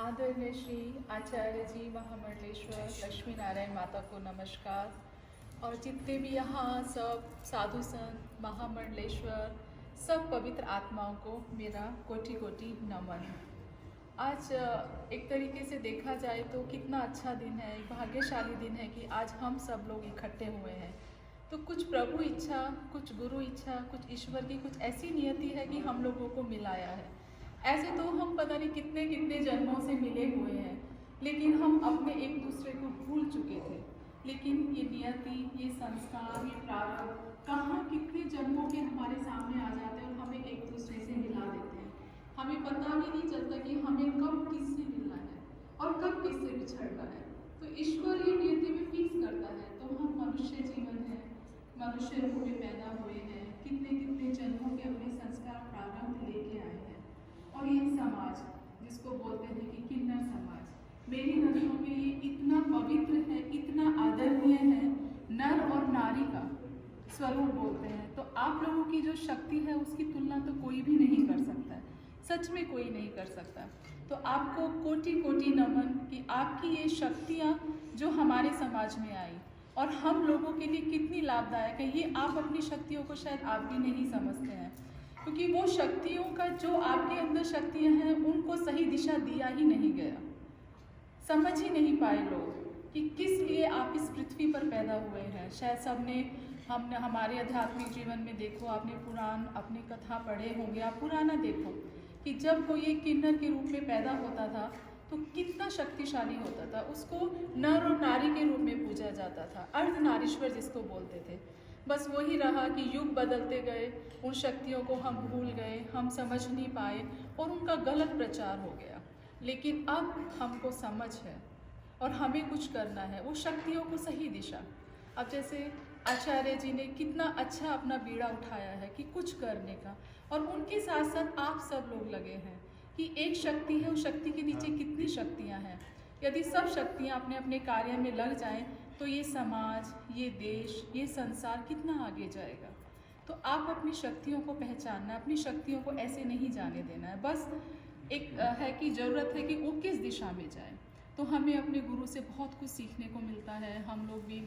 आदरणीय श्री आचार्य जी महामंडलेश्वर लक्ष्मी नारायण माता को नमस्कार। और जितने भी यहाँ सब साधु संत महामंडलेश्वर सब पवित्र आत्माओं को मेरा कोटि कोटि नमन। आज एक तरीके से देखा जाए तो कितना अच्छा दिन है, एक भाग्यशाली दिन है कि आज हम सब लोग इकट्ठे हुए हैं। तो कुछ प्रभु इच्छा, कुछ गुरु इच्छा, कुछ ईश्वर की कुछ ऐसी नियति है कि हम लोगों को मिलाया है। ऐसे तो हम पता नहीं कितने कितने जन्मों से मिले हुए हैं, लेकिन हम अपने एक दूसरे को भूल चुके थे। लेकिन ये नियति, ये संस्कार, ये प्रारब्ध कहाँ कितने जन्मों के हमारे सामने आ जाते हैं और हमें एक दूसरे से मिला देते हैं। हमें पता भी नहीं चलता कि हमें कब किससे मिलना है और कब किससे बिछड़ना है। तो ईश्वर ये नियति में फिक्स करता है। तो हम मनुष्य जीवन है, मनुष्य रूप में पैदा हुए हैं, कितने कितने जन्मों के अपने संस्कार प्रारब्ध लेके आए हैं। और ये समाज जिसको बोलते हैं कि किन्नर समाज, मेरी नजरों में ये इतना पवित्र है, इतना आदरणीय है। नर और नारी का स्वरूप बोलते हैं। तो आप लोगों की जो शक्ति है उसकी तुलना तो कोई भी नहीं कर सकता है, सच में कोई नहीं कर सकता। तो आपको कोटि कोटि नमन कि आपकी ये शक्तियाँ जो हमारे समाज में आई और हम लोगों के लिए कितनी लाभदायक है, ये आप अपनी शक्तियों को शायद आप भी नहीं समझते हैं। क्योंकि वो शक्तियों का जो आपके अंदर शक्तियाँ हैं उनको सही दिशा दिया ही नहीं गया, समझ ही नहीं पाए लोग कि किस लिए आप इस पृथ्वी पर पैदा हुए हैं। शायद सबने हमने हमारे आध्यात्मिक जीवन में देखो, आपने पुराण अपने कथा पढ़े होंगे, आप पुराना देखो कि जब कोई एक किन्नर के रूप में पैदा होता था तो कितना शक्तिशाली होता था। उसको नर और नारी के रूप में पूजा जाता था, अर्धनारीश्वर जिसको बोलते थे। बस वही रहा कि युग बदलते गए, उन शक्तियों को हम भूल गए, हम समझ नहीं पाए और उनका गलत प्रचार हो गया। लेकिन अब हमको समझ है और हमें कुछ करना है, वो शक्तियों को सही दिशा। अब जैसे आचार्य जी ने कितना अच्छा अपना बीड़ा उठाया है कि कुछ करने का, और उनके साथ साथ आप सब लोग लगे हैं कि एक शक्ति है, उस शक्ति के नीचे कितनी शक्तियाँ हैं। यदि सब शक्तियाँ अपने अपने कार्य में लग जाएं तो ये समाज, ये देश, ये संसार कितना आगे जाएगा। तो आप अपनी शक्तियों को पहचानना, अपनी शक्तियों को ऐसे नहीं जाने देना है। बस एक है कि ज़रूरत है कि वो किस दिशा में जाए। तो हमें अपने गुरु से बहुत कुछ सीखने को मिलता है। हम लोग भी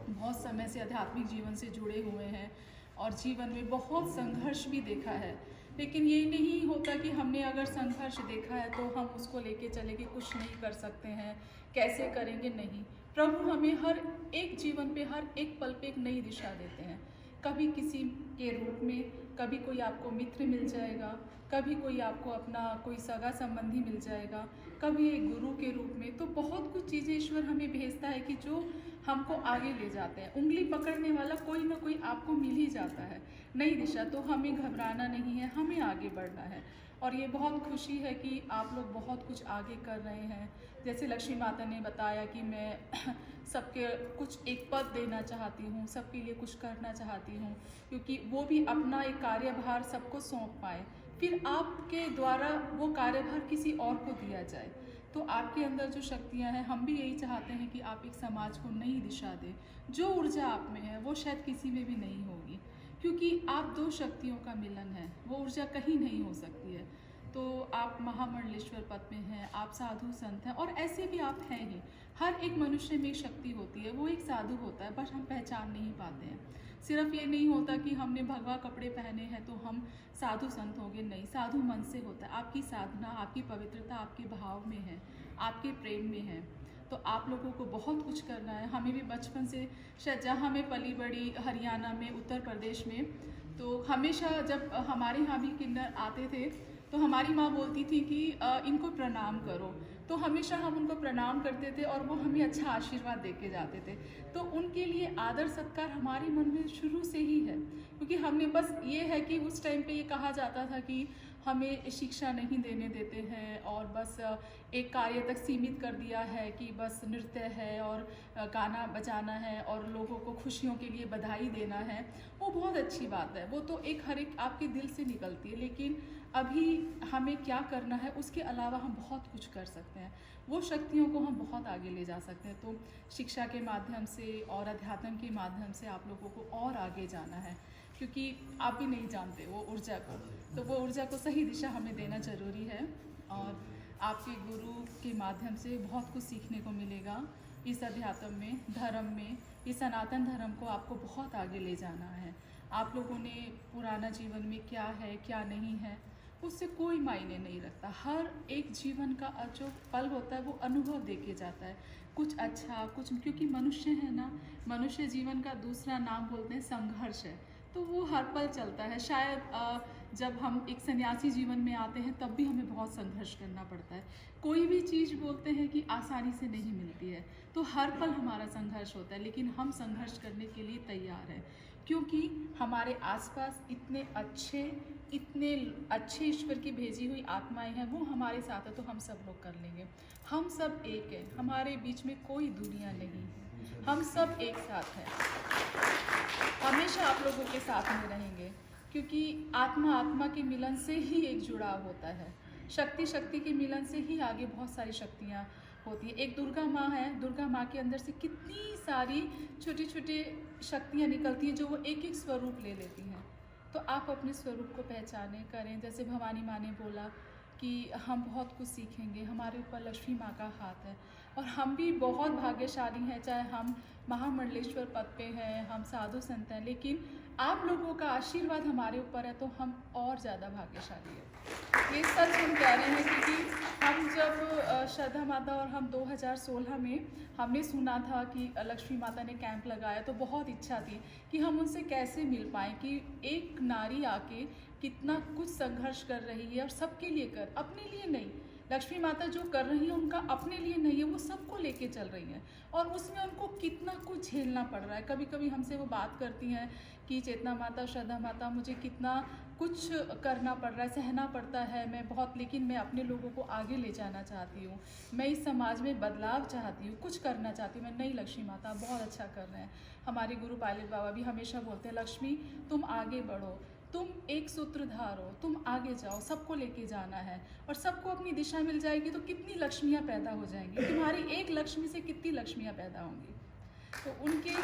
बहुत समय से आध्यात्मिक जीवन से जुड़े हुए हैं और जीवन में बहुत संघर्ष भी देखा है। लेकिन ये नहीं होता कि हमने अगर संघर्ष देखा है तो हम उसको लेके चले कि कुछ नहीं कर सकते हैं, कैसे करेंगे। नहीं, प्रभु हमें हर एक जीवन पे, हर एक पल पे एक नई दिशा देते हैं। कभी किसी के रूप में, कभी कोई आपको मित्र मिल जाएगा, कभी कोई आपको अपना कोई सगा संबंधी मिल जाएगा, कभी एक गुरु के रूप में। तो बहुत कुछ चीज़ें ईश्वर हमें भेजता है कि जो हमको आगे ले जाते हैं। उंगली पकड़ने वाला कोई ना कोई आपको मिल ही जाता है, नई दिशा। तो हमें घबराना नहीं है, हमें आगे बढ़ना है। और ये बहुत खुशी है कि आप लोग बहुत कुछ आगे कर रहे हैं। जैसे लक्ष्मी माता ने बताया कि मैं सबके कुछ एक पद देना चाहती हूँ, सबके लिए कुछ करना चाहती हूँ, क्योंकि वो भी अपना एक कार्यभार सबको सौंप पाए, फिर आपके द्वारा वो कार्यभार किसी और को दिया जाए। तो आपके अंदर जो शक्तियाँ हैं, हम भी यही चाहते हैं कि आप एक समाज को नई दिशा दें। जो ऊर्जा आप में है वो शायद किसी में भी नहीं होगी, क्योंकि आप दो शक्तियों का मिलन है, वो ऊर्जा कहीं नहीं हो सकती है। तो आप महामंडलेश्वर पद में हैं, आप साधु संत हैं, और ऐसे भी आप हैं ही। हर एक मनुष्य में एक शक्ति होती है, वो एक साधु होता है, बस हम पहचान नहीं पाते हैं। सिर्फ ये नहीं होता कि हमने भगवा कपड़े पहने हैं तो हम साधु संत होंगे, नहीं। साधु मन से होता है, आपकी साधना, आपकी पवित्रता आपके भाव में है, आपके प्रेम में है। तो आप लोगों को बहुत कुछ करना है। हमें भी बचपन से, शायद जहाँ मैं पली बड़ी हरियाणा में, उत्तर प्रदेश में, तो हमेशा जब हमारे यहाँ भी किन्नर आते थे तो हमारी माँ बोलती थी कि इनको प्रणाम करो। तो हमेशा हम उनको प्रणाम करते थे और वो हमें अच्छा आशीर्वाद दे के जाते थे। तो उनके लिए आदर सत्कार हमारे मन में शुरू से ही है, क्योंकि हमने बस ये है कि उस टाइम पे ये कहा जाता था कि हमें शिक्षा नहीं देने देते हैं और बस एक कार्य तक सीमित कर दिया है कि बस नृत्य है और गाना बजाना है और लोगों को खुशियों के लिए बधाई देना है। वो बहुत अच्छी बात है, वो तो एक हर एक आपके दिल से निकलती है। लेकिन अभी हमें क्या करना है, उसके अलावा हम बहुत कुछ कर सकते हैं। वो शक्तियों को हम बहुत आगे ले जा सकते हैं। तो शिक्षा के माध्यम से और अध्यात्म के माध्यम से आप लोगों को और आगे जाना है, क्योंकि आप भी नहीं जानते वो ऊर्जा को। तो वो ऊर्जा को सही दिशा हमें देना ज़रूरी है। और आपके गुरु के माध्यम से बहुत कुछ सीखने को मिलेगा। इस अध्यात्म में, धर्म में, इस सनातन धर्म को आपको बहुत आगे ले जाना है। आप लोगों ने पुराना जीवन में क्या है क्या नहीं है उससे कोई मायने नहीं रखता। हर एक जीवन का जो पल होता है वो अनुभव देके जाता है, कुछ अच्छा कुछ, क्योंकि मनुष्य है ना, मनुष्य जीवन का दूसरा नाम बोलते हैं संघर्ष है। तो वो हर पल चलता है। शायद जब हम एक सन्यासी जीवन में आते हैं तब भी हमें बहुत संघर्ष करना पड़ता है। कोई भी चीज़ बोलते हैं कि आसानी से नहीं मिलती है, तो हर पल हमारा संघर्ष होता है, लेकिन हम संघर्ष करने के लिए तैयार हैं, क्योंकि हमारे आसपास इतने अच्छे ईश्वर की भेजी हुई आत्माएं हैं, वो हमारे साथ है, तो हम सब लोग कर लेंगे। हम सब एक हैं, हमारे बीच में कोई दुनिया नहीं है, हम सब एक साथ हैं, हमेशा आप लोगों के साथ में रहेंगे, क्योंकि आत्मा आत्मा के मिलन से ही एक जुड़ाव होता है। शक्ति शक्ति के मिलन से ही आगे बहुत सारी शक्तियाँ होती है। एक दुर्गा माँ है, दुर्गा माँ के अंदर से कितनी सारी छोटी छोटी शक्तियाँ निकलती हैं जो वो एक एक स्वरूप ले लेती हैं। तो आप अपने स्वरूप को पहचाने करें। जैसे भवानी माँ ने बोला कि हम बहुत कुछ सीखेंगे, हमारे ऊपर लक्ष्मी माँ का हाथ है, और हम भी बहुत भाग्यशाली हैं, चाहे हम महामंडलेश्वर पद पे हैं, हम साधु संत हैं, लेकिन आप लोगों का आशीर्वाद हमारे ऊपर है तो हम और ज़्यादा भाग्यशाली हैं। ये सच हम कह रहे हैं, क्योंकि हम जब श्रद्धा माता और हम 2016 में हमने सुना था कि लक्ष्मी माता ने कैंप लगाया, तो बहुत इच्छा थी कि हम उनसे कैसे मिल पाएँ, कि एक नारी आके कितना कुछ संघर्ष कर रही है और सबके लिए कर, अपने लिए नहीं। लक्ष्मी माता जो कर रही है उनका अपने लिए नहीं है, वो सबको लेके चल रही हैं, और उसमें उनको कितना कुछ झेलना पड़ रहा है। कभी कभी हमसे वो बात करती हैं कि चेतना माता, श्रद्धा माता, मुझे कितना कुछ करना पड़ रहा है, सहना पड़ता है, मैं बहुत, लेकिन मैं अपने लोगों को आगे ले जाना चाहती हूँ, मैं इस समाज में बदलाव चाहती हूँ, कुछ करना चाहती हूँ मैं। नहीं लक्ष्मी माता, बहुत अच्छा कर रहे हैं। हमारे गुरु पायलट बाबा भी हमेशा बोलते हैं, लक्ष्मी तुम आगे बढ़ो, तुम एक सूत्रधार हो, तुम आगे जाओ, सबको लेके जाना है, और सबको अपनी दिशा मिल जाएगी तो कितनी लक्ष्मियाँ पैदा हो जाएंगी, तुम्हारी एक लक्ष्मी से कितनी लक्ष्मियाँ पैदा होंगी। तो उनके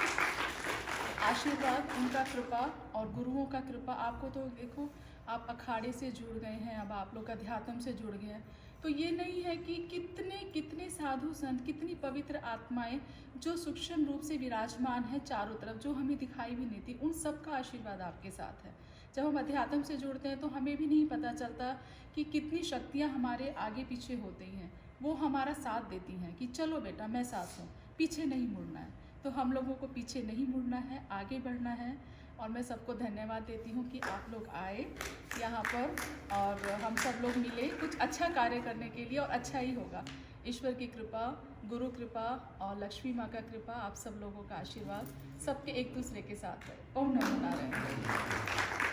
आशीर्वाद, उनका कृपा और गुरुओं का कृपा, आपको तो देखो आप अखाड़े से जुड़ गए हैं, अब आप लोग अध्यात्म से जुड़ गए हैं, तो ये नहीं है कि कितने कितने साधु संत, कितनी पवित्र आत्माएं जो सूक्ष्म रूप से विराजमान है चारों तरफ, जो हमें दिखाई भी नहीं थी, उन सब का आशीर्वाद आपके साथ है। जब हम अध्यात्म से जुड़ते हैं तो हमें भी नहीं पता चलता कि कितनी शक्तियाँ हमारे आगे पीछे होती हैं, वो हमारा साथ देती हैं कि चलो बेटा मैं साथ हूँ, पीछे नहीं मुड़ना है। तो हम लोगों को पीछे नहीं मुड़ना है, आगे बढ़ना है। और मैं सबको धन्यवाद देती हूँ कि आप लोग आए यहाँ पर और हम सब लोग मिले कुछ अच्छा कार्य करने के लिए, और अच्छा ही होगा। ईश्वर की कृपा, गुरु कृपा और लक्ष्मी माँ का कृपा, आप सब लोगों का आशीर्वाद सबके एक दूसरे के साथ है। ओम नमो नारायण।